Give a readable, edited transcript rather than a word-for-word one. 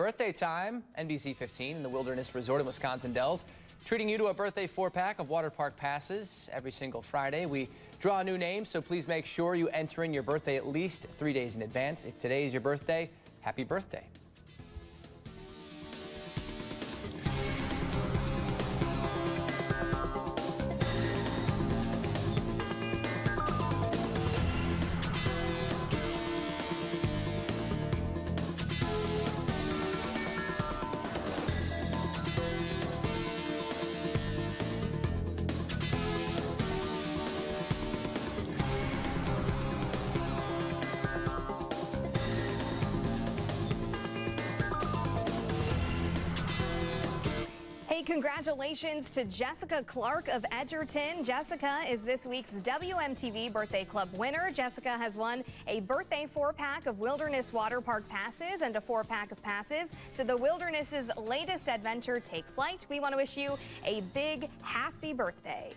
Birthday time, NBC 15 in the Wilderness Resort in Wisconsin Dells, treating you to a birthday 4-pack of water park passes every single Friday. We draw a new name, so please make sure you enter in your birthday at least 3 days in advance. If today is your birthday, happy birthday. Hey, congratulations to Jessica Clark of Edgerton. Jessica is this week's WMTV Birthday Club winner. Jessica has won a birthday 4-pack of Wilderness Water Park passes and a 4-pack of passes to the Wilderness's latest adventure, Take Flight. We want to wish you a big happy birthday.